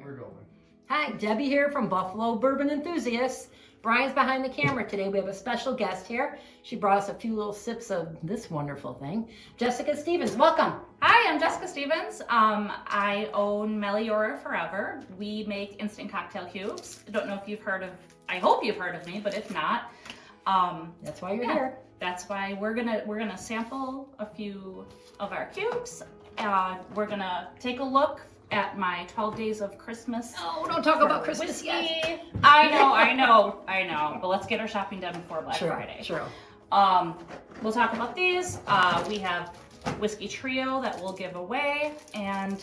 we're going. Hi, Debbie here from Buffalo Bourbon Enthusiasts. Brian's behind the camera today. We have a special guest here. She brought us a few little sips of this wonderful thing. Jessica Stevens, welcome. Hi, I'm Jessica Stevens. I own Meliora Forever. We make instant cocktail cubes. I don't know if you've heard of, I hope you've heard of me, but if not, that's why you're here. That's why we're gonna sample a few of our cubes. We're gonna take a look at my 12 days of Christmas. Oh, don't talk about Christmas whiskey. yet. I know. But let's get our shopping done before Black Friday. True. We'll talk about these. We have whiskey trio that we'll give away, and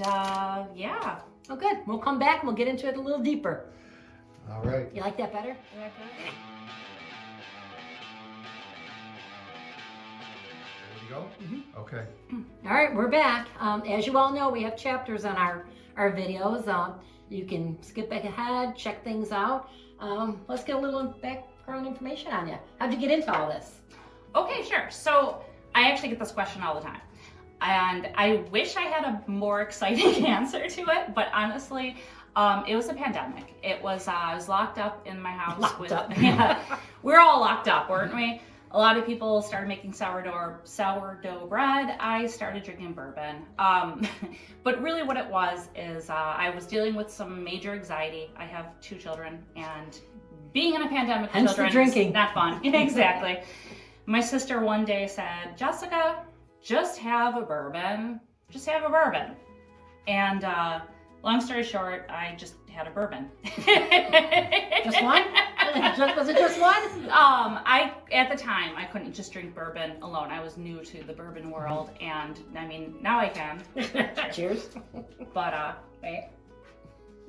yeah. Oh, good. We'll come back and we'll get into it a little deeper. All right. You like that better? There you go? Mm-hmm. Okay. All right, we're back. As you all know, we have chapters on our videos. You can skip back ahead, check things out. Let's get a little background information on you. How'd you get into all this? Okay, sure. So I actually get this question all the time. And I wish I had a more exciting answer to it, but honestly, it was a pandemic. It was, I was locked up in my house. Yeah, we're all locked up, weren't we? A lot of people started making sourdough bread. I started drinking bourbon. But really what it was is I was dealing with some major anxiety. I have 2 children, and being in a pandemic with children is not fun. Exactly. My sister one day said, Jessica, just have a bourbon. Just have a bourbon. And long story short, I just had a bourbon. Just one? Was it just one? At the time, I couldn't just drink bourbon alone. I was new to the bourbon world, and I mean, now I can. Cheers. But, wait.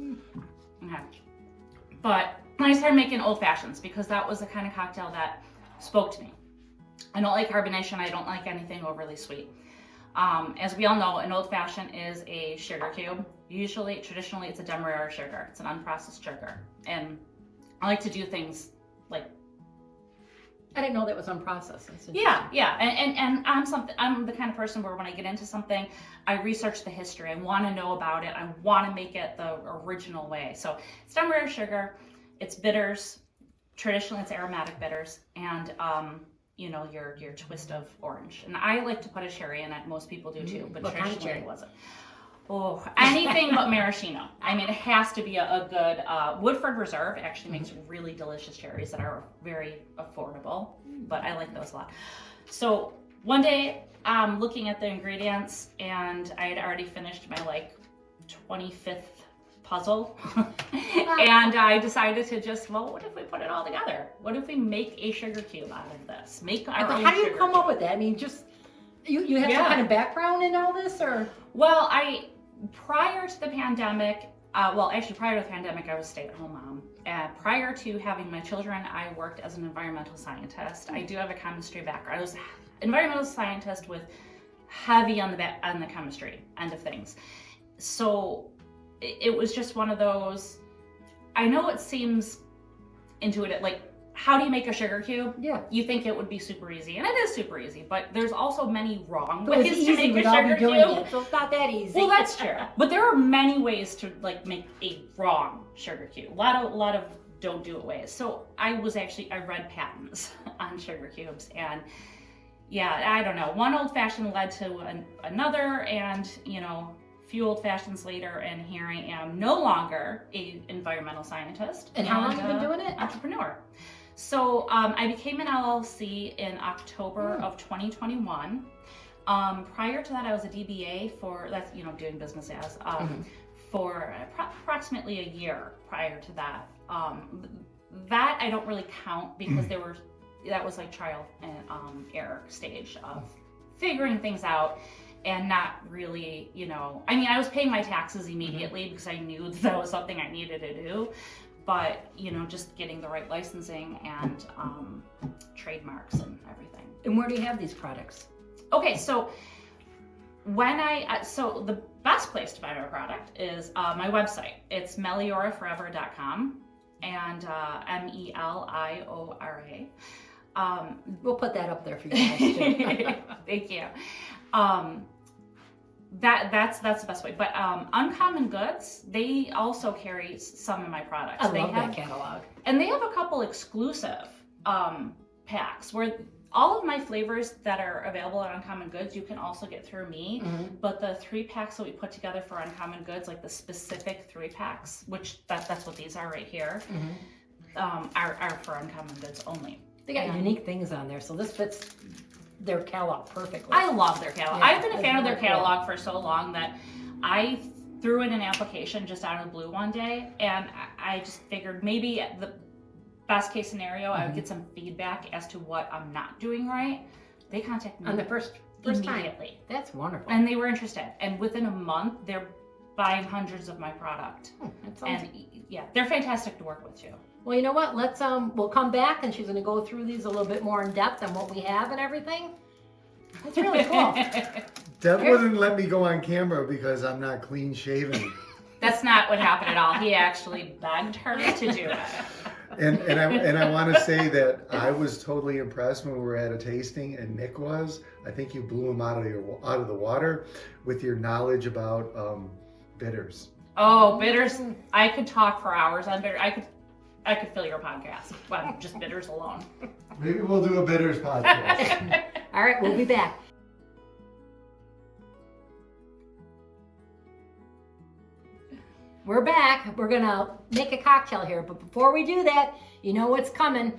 Okay. But I started making old fashions because that was the kind of cocktail that spoke to me. I don't like carbonation. I don't like anything overly sweet. As we all know, an old fashioned is a sugar cube. Traditionally, it's a Demerara sugar. It's an unprocessed sugar. And I like to do things like. I didn't know that was unprocessed. Yeah. And I'm the kind of person where when I get into something, I research the history. I want to know about it. I want to make it the original way. So it's Demerara sugar. It's bitters. Traditionally, it's aromatic bitters. And your twist of orange. And I like to put a cherry in it. Most people do too, but traditionally it wasn't. Oh, anything but maraschino. I mean, it has to be a good, Woodford Reserve actually makes really delicious cherries that are very affordable, but I like those a lot. So one day I'm looking at the ingredients, and I had already finished my 25th puzzle. And I decided to what if we put it all together? What if we make a sugar cube out of this? Make our own. How do you come up with that? I mean, just you have some kind of background in all this, or? Well, prior to the pandemic, prior to the pandemic, I was a stay-at-home mom. Prior to having my children, I worked as an environmental scientist. I do have a chemistry background. I was an environmental scientist with heavy on the chemistry end of things. So it was just one of those, I know it seems intuitive, how do you make a sugar cube? Yeah. You think it would be super easy, and it is super easy, but there's also many wrong ways to make a sugar cube. So it's not that easy. Well, that's true. But there are many ways to make a wrong sugar cube. A lot of don't do it ways. So I read patents on sugar cubes, and yeah, I don't know. One old fashioned led to another, and few old fashions later, and here I am, no longer a environmental scientist. And how long have you been doing it? Entrepreneur. So I became an LLC in October of 2021. Prior to that, I was a DBA doing business as, for approximately a year prior to that. That I don't really count because that was trial and error stage of figuring things out. And not really, I was paying my taxes immediately because I knew that was something I needed to do. But, just getting the right licensing and trademarks and everything. And where do you have these products? Okay, so so the best place to buy my product is my website. It's melioraforever.com, and Meliora. We'll put that up there for you guys too. Thank you. That's the best way. But Uncommon Goods, they also carry some of my products. I love that catalog. And they have a couple exclusive packs where all of my flavors that are available at Uncommon Goods, you can also get through me. But the 3-packs that we put together for Uncommon Goods, like the specific 3-packs, which that's what these are right here, are for Uncommon Goods only. They got unique things on there, so this fits their catalog perfectly. I love their catalog. Yeah, I've been a fan of their really catalog for so long that I threw in an application just out of the blue one day, and I just figured maybe the best case scenario, I would get some feedback as to what I'm not doing right. They contacted me on the first immediately. time. That's wonderful. And they were interested. And within a month, they're buying hundreds of my product. That sounds... And yeah, they're fantastic to work with too. Well, you know what? Let's we'll come back and she's going to go through these a little bit more in depth on what we have and everything. That's really cool. Deb wouldn't let me go on camera because I'm not clean shaven. That's not what happened at all. He actually begged her to do it. And I want to say that I was totally impressed when we were at a tasting, and Nick was. I think you blew him out of the water with your knowledge about bitters. Oh, bitters! I could talk for hours on bitters. I could fill your podcast, well, just bitters alone. Maybe we'll do a bitters podcast. All right, we'll be back. We're back. We're gonna make a cocktail here, but before we do that, you know what's coming.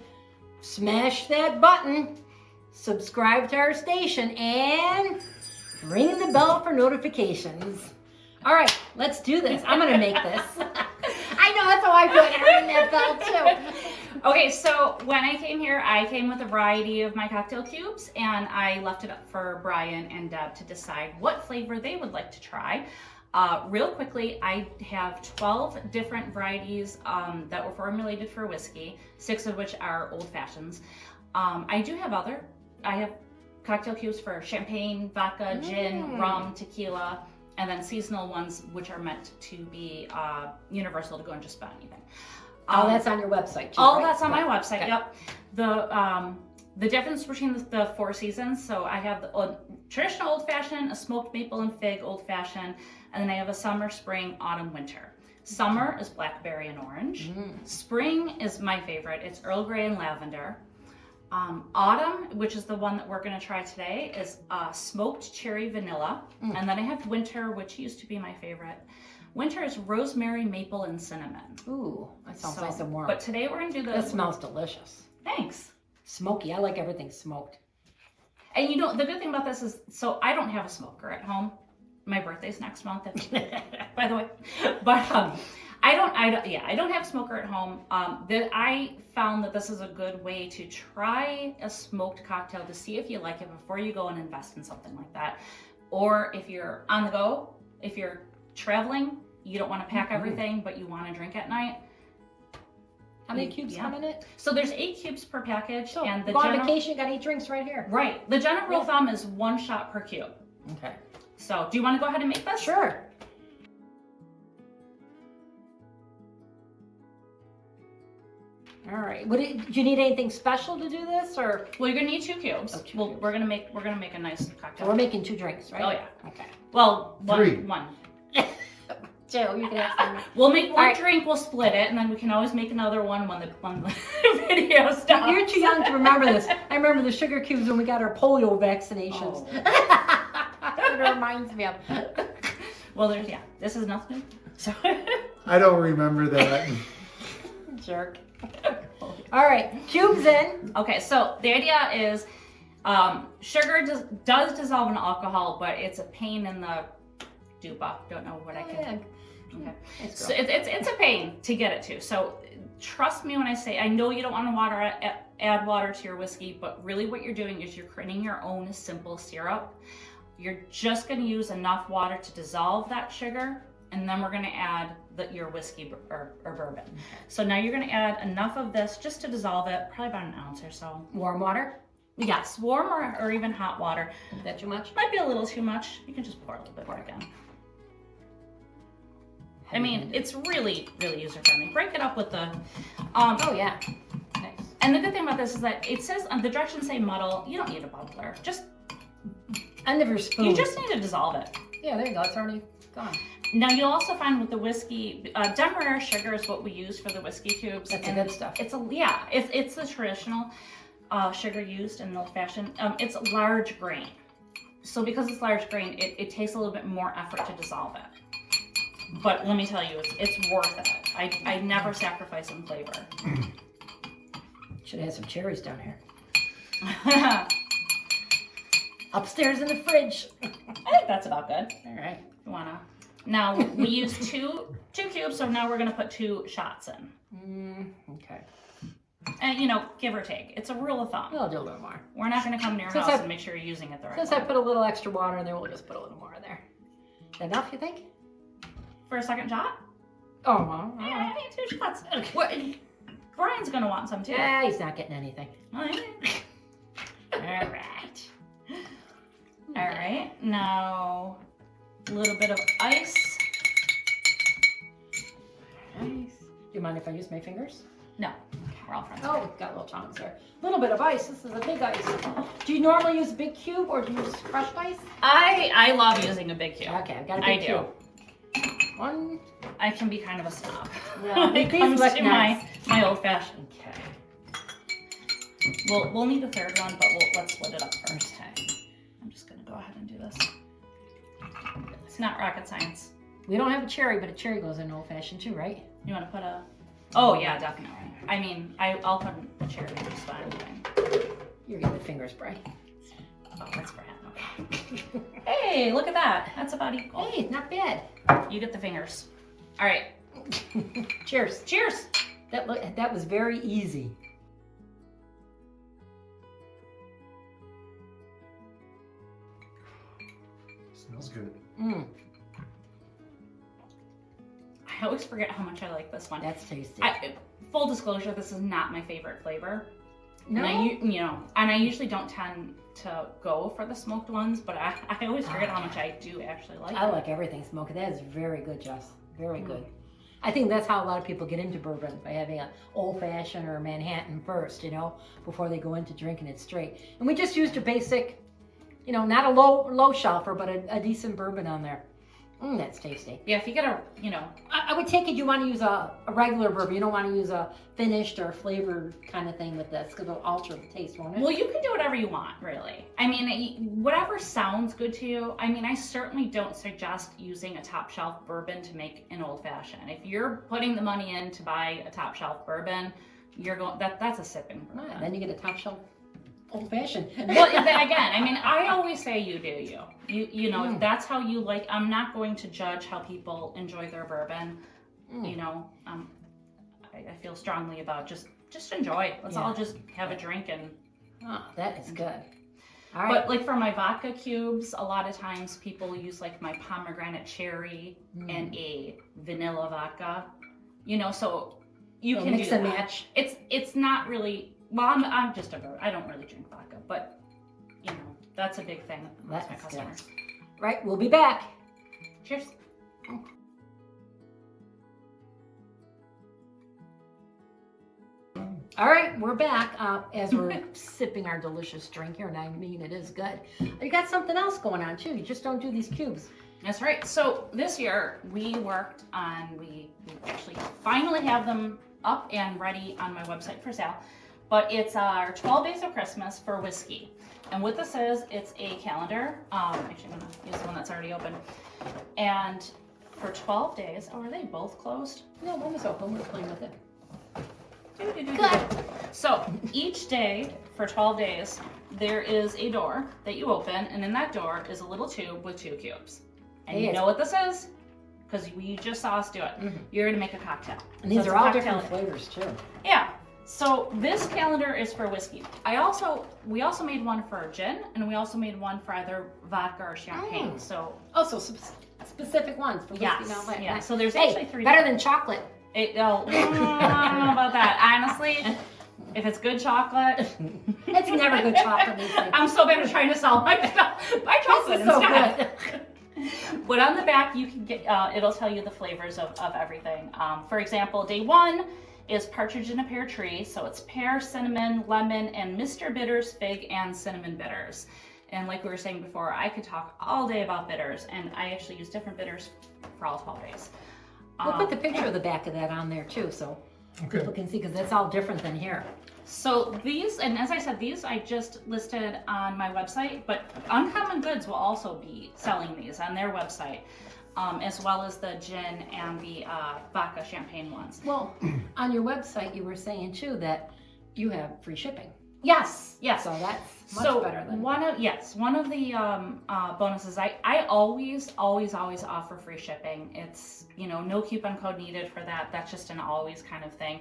Smash that button, subscribe to our station, and ring the bell for notifications. All right, let's do this. I'm gonna make this. I know, that's how I feel. I gotta ring that bell too. Okay, so when I came here, I came with a variety of my cocktail cubes, and I left it up for Brian and Deb to decide what flavor they would like to try. Real quickly, I have 12 different varieties that were formulated for whiskey, 6 of which are old fashions. I have cocktail cubes for champagne, vodka, gin, rum, tequila, and then seasonal ones which are meant to be universal to go and just about anything. All that's on your website too, All right? that's on my website, Okay. yep. The difference between the 4 seasons, so I have the traditional old fashioned, a smoked maple and fig old fashioned, and then I have a summer, spring, autumn, winter. Summer is blackberry and orange. Spring is my favorite. It's Earl Grey and lavender. Autumn, which is the one that we're going to try today, is smoked cherry vanilla. And then I have winter, which used to be my favorite. Winter is rosemary, maple, and cinnamon. Ooh, that sounds nice and warm. But today we're going to do the... That smells delicious. Thanks. Smoky. I like everything smoked. And you know, the good thing about this is, so I don't have a smoker at home. My birthday's next month, by the way. But I don't have a smoker at home. That I found that this is a good way to try a smoked cocktail to see if you like it before you go and invest in something like that. Or if you're on the go, if you're traveling, you don't want to pack everything, but you want to drink at night. How many cubes come in it? So there's 8 cubes per package. So and go on vacation, got 8 drinks right here. Right. The general rule of thumb is 1 shot per cube. Okay. So do you want to go ahead and make this? Sure. All right. Do you need anything special to do this, or? Well, you're gonna need 2 cubes. Oh, 2 We're cubes. gonna make a nice cocktail. We're making 2 drinks, right? Oh yeah. Okay. Well, 3. one. Joe, you can have some. We'll make one All right. drink. We'll split it, and then we can always make another one when the video stops. You're too young to remember this. I remember the sugar cubes when we got our polio vaccinations. Oh. That's what it reminds me of. Well, this is nothing. So I don't remember that. Jerk. All right, cubes in. okay, so the idea is sugar does dissolve in alcohol, but it's a pain in the dupa. Don't know what I can. Okay. So it's a pain to get it to. So trust me when I say, I know you don't want to add water to your whiskey, but really what you're doing is you're creating your own simple syrup. You're just going to use enough water to dissolve that sugar, and then we're going to add your whiskey or bourbon. So now you're going to add enough of this just to dissolve it, probably about an ounce or so. Warm water? Yes, warm or even hot water. Is that too much? Might be a little too much. You can just pour a little bit more again. I mean, it's really, really user-friendly. Break it up with the... Oh, yeah. Nice. And the good thing about this is that it says, the directions say muddle. You don't need a bubbler. End of your spoon. You just need to dissolve it. Yeah, there you go. It's already gone. Now you'll also find with the whiskey, Demerara sugar is what we use for the whiskey cubes. That's the good stuff. It's the traditional sugar used in the old fashioned. It's large grain, so because it's large grain, it takes a little bit more effort to dissolve it. But let me tell you, it's worth it. I never sacrifice in flavor. Should have had some cherries down here. Upstairs in the fridge. I think that's about good. All right. You wanna? Now we use two cubes, so now we're gonna put 2 shots in. Okay. And give or take, it's a rule of thumb. I'll do a little more. We're not gonna come to your Since house I- and make sure you're using it the right Since way. I put a little extra water in there, we'll just put a little more in there. Enough, you think? For a second shot? Oh, well. Yeah, I need 2 shots. What? Brian's gonna want some too. Yeah, he's not getting anything. All right. All right. Now, a little bit of ice. Nice. Do you mind if I use my fingers? No, we're all friends. Oh, we've got little tongs there. A little bit of ice. This is a big ice. Do you normally use a big cube or do you use crushed ice? I love using a big cube. Okay, I've got a big I cube. do. One. I can be kind of a snob Yeah, when it these comes look to nice. my old fashioned. Okay. We'll need a third one, but let's split it up first. Okay. I'm just gonna go ahead and do this. It's not rocket science. We don't have a cherry, but a cherry goes in old fashioned too, right? You want to put a? Oh yeah, definitely. I mean, I'll put a cherry just about anything. You're getting the finger spray. Oh, that's for him. Okay. Hey, look at that. That's about equal. Hey, not bad. You get the fingers. All right. Cheers. Cheers. That was very easy. Smells good. I always forget how much I like this one. That's tasty. Full disclosure, this is not my favorite flavor. No? And I usually don't tend to go for the smoked ones, but I always forget how much I do actually like I it. like everything smoked. That is very good, Jess. Very good. I think that's how a lot of people get into bourbon, by having an old fashioned or a Manhattan first, before they go into drinking it straight. And we just used a basic, not a low shelfer, but a decent bourbon on there. That's tasty. Yeah, if you get I would take it you want to use a regular bourbon. You don't want to use a finished or flavored kind of thing with this because it'll alter the taste, won't it? well, you can do whatever you want, really. I mean, whatever sounds good to you. I mean, I certainly don't suggest using a top shelf bourbon to make an old fashioned. If you're putting the money in to buy a top shelf bourbon, that's a sipping bourbon. Right, then you get a top shelf old fashioned. Well, again, I mean, I always say you do you. If that's how you like. I'm not going to judge how people enjoy their bourbon. I feel strongly about just enjoy. Let's all just have a drink and. Oh, that is good. All right. But like for my vodka cubes, a lot of times people use like my pomegranate cherry and a vanilla vodka. So you can mix do and that. match. It's not really. Well, I'm just I don't really drink vodka, but that's a big thing amongst my That's customers. Right, we'll be back. Cheers. All right, we're back as we're sipping our delicious drink here, and I mean it is good. You got something else going on too. You just don't do these cubes. That's right. So this year we worked on, we actually finally have them up and ready on my website for sale. But it's our 12 Days of Christmas for whiskey. And what this is, it's a calendar. Actually, I'm going to use the one that's already open. And for 12 days, are they both closed? No, one was open. We're playing with it. Good. So each day for 12 days, there is a door that you open, and in that door is a little tube with 2 cubes. And you know what this is? Because you just saw us do it. You're going to make a cocktail. And these are all different flavors too. Yeah. So this calendar is for whiskey. We also made one for gin, and we also made one for either vodka or champagne. So also specific ones for whiskey. yes, yeah. So there's hey, actually 3. Better than chocolate. I don't know about that. Honestly, if it's good chocolate, it's never good chocolate. I'm so bad at trying to sell my stuff. Buy chocolate This is so instead. good. But on the back, you can get. It'll tell you the flavors of everything. For example, day 1 is partridge in a pear tree, so it's pear, cinnamon, lemon, and Mr. Bitters, fig, and cinnamon bitters. And like we were saying before, I could talk all day about bitters, and I actually use different bitters for all 12 days. We'll put the picture of the back of that on there too, so people can see, because that's all different than here. So these, and as I said, these I just listed on my website, but Uncommon Goods will also be selling these on their website, as well as the gin and the vodka champagne ones. Well, on your website, you were saying too that you have free shipping. Yes. So that's much better than one of the bonuses. I always offer free shipping. It's, you know, no coupon code needed for that. That's just an always kind of thing.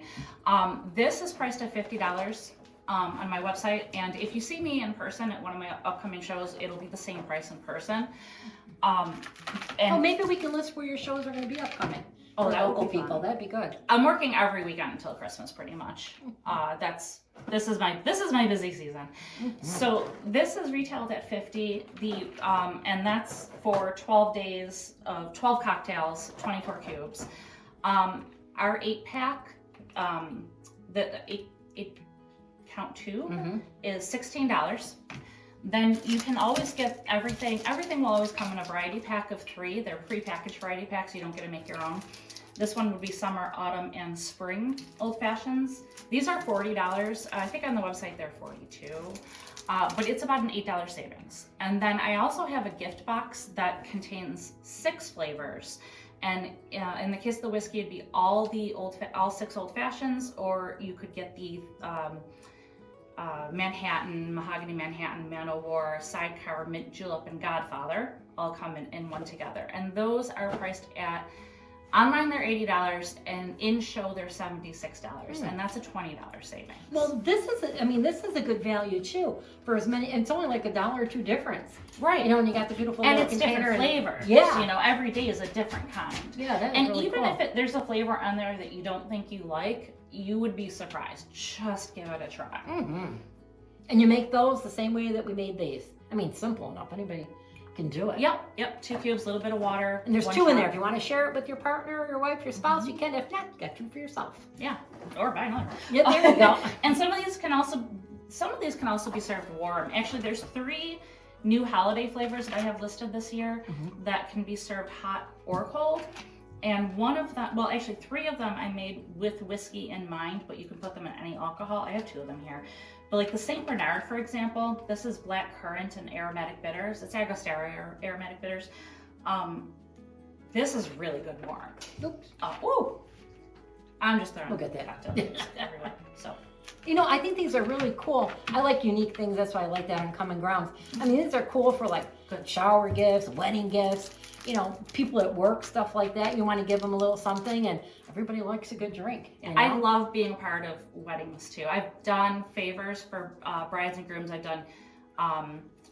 This is priced at $50 on my website, and if you see me in person at one of my upcoming shows, it'll be the same price in person. And maybe we can list where your shows are going to be upcoming. Oh, for that would local be fun. people. That'd be good. I'm working every weekend until Christmas, pretty much. This is my busy season. So this is retailed at $50. And that's for 12 days of 12 cocktails, 24 cubes. Our 8-pack, the 8 count 2 is $16. Then you can always get everything. Everything will always come in a variety pack of 3. They're pre-packaged variety packs. You don't get to make your own. This one would be summer, autumn, and spring old fashions. These are $40. I think on the website they're $42. But it's about an $8 savings. And then I also have a gift box that contains 6 flavors. And in the case of the whiskey, it'd be all 6 old fashions, or you could get the Manhattan, Mahogany Manhattan, Man o' War, Sidecar, Mint Julep, and Godfather all come in one together. And those are priced at, online they're $80, and in show they're $76, and that's a $20 savings. Well, this is a good value too for as many. It's only like $1 or $2 difference, right? You know, and you got the beautiful and little it's container different flavors. Yeah, you know, every day is a different kind. Yeah, that is and really even cool. if there's a flavor on there that you don't think you like, you would be surprised. Just give it a try. And you make those the same way that we made these. I mean, simple enough. Anybody can do it. Yep. 2 cubes, a little bit of water. And there's 2 shot. in there. If you want to share it with your partner, your wife, your spouse, you can. If not, you got 2 for yourself. Yeah, or buy another. Yeah, there you go. And some of these can also be served warm. Actually, there's 3 new holiday flavors that I have listed this year that can be served hot or cold. And one of them, well, actually 3 of them I made with whiskey in mind, but you can put them in any alcohol. I have 2 of them here. But like the St. Bernard, for example, this is black currant and aromatic bitters. It's Agostera aromatic bitters. This is really good warm. Oops. I'm just throwing We'll get that. cocktail bitters everywhere. So. You know, I think these are really cool. I like unique things. That's why I like that on Common Grounds. I mean, these are cool for like good shower gifts, wedding gifts, you know, people at work, stuff like that. You want to give them a little something, and everybody likes a good drink. You know? I love being a part of weddings too. I've done favors for brides and grooms. I've done,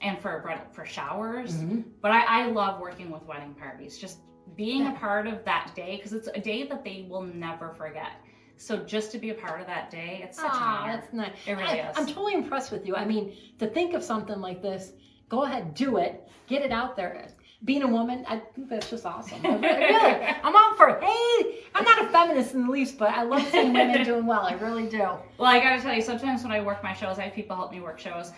and for showers. But I love working with wedding parties. Just being a part of that day, because it's a day that they will never forget. So just to be a part of that day, it's such an honor. That's nice. It really is. I'm totally impressed with you. I mean, to think of something like this, go ahead, do it, get it out there. Being a woman, I think that's just awesome. Really, I'm all for it. Hey, I'm not a feminist in the least, but I love seeing women doing well. I really do. Well, I gotta tell you, sometimes when I work my shows, I have people help me work shows.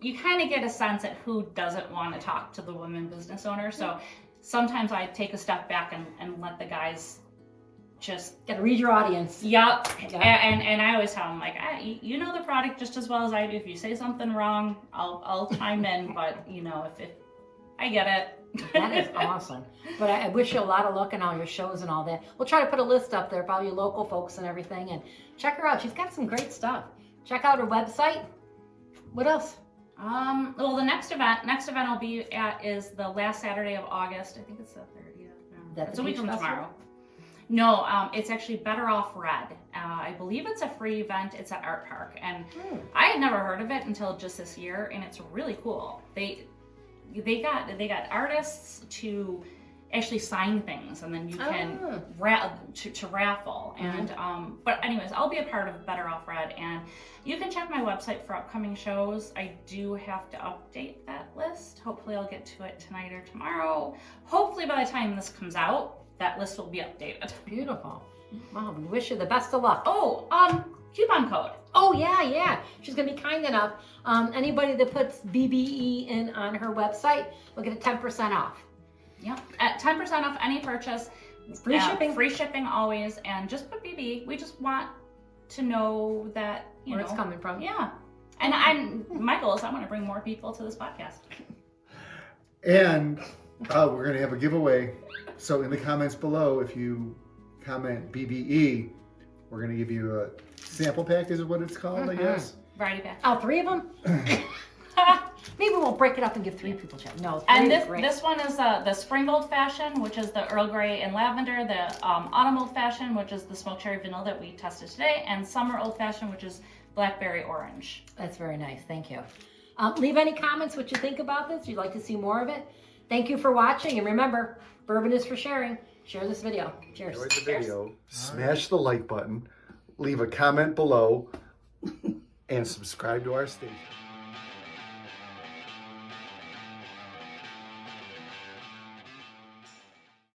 You kind of get a sense at who doesn't want to talk to the women business owner. So sometimes I take a step back and let the guys just gotta read your audience. Yep. And I always tell them, like, you know the product just as well as I do. If you say something wrong, I'll chime in. But you know, if I get it. That is awesome. But I wish you a lot of luck in all your shows and all that. We'll try to put a list up there for all you local folks and everything, and check her out. She's got some great stuff. Check out her website. What else? Well, the next event I'll be at is the last Saturday of August. I think it's the 30th. No, it's a week from tomorrow. No, it's actually Better Off Red. I believe it's a free event. It's at Art Park, and I had never heard of it until just this year, and it's really cool. They got artists to actually sign things, and then you can to raffle. And but anyways, I'll be a part of Better Off Red, and you can check my website for upcoming shows. I do have to update that list. Hopefully I'll get to it tonight or tomorrow. Hopefully by the time this comes out, that list will be updated. Beautiful. Wow, we wish you the best of luck. Oh, coupon code. Oh, yeah. She's going to be kind enough. Anybody that puts BBE in on her website will get a 10% off. Yep. At 10% off any purchase. Free shipping. Free shipping always. And just put BB. We just want to know that, where it's coming from. Yeah. And my goal is I want to bring more people to this podcast. And we're going to have a giveaway. So in the comments below, if you comment BBE, we're going to give you a sample pack, is what it's called, I guess. Variety pack. Oh, 3 of them? Maybe we'll break it up and give 3 people a chance. No, 3 and is great. this one is the spring old fashioned, which is the Earl Grey and lavender, the autumn old fashioned, which is the smoked cherry vanilla that we tested today, and summer old fashioned, which is blackberry orange. That's very nice. Thank you. Leave any comments what you think about this. You'd like to see more of it. Thank you for watching. And remember, bourbon is for sharing. Share this video. Cheers. Enjoyed the video. Smash the like button. Leave a comment below. And subscribe to our station.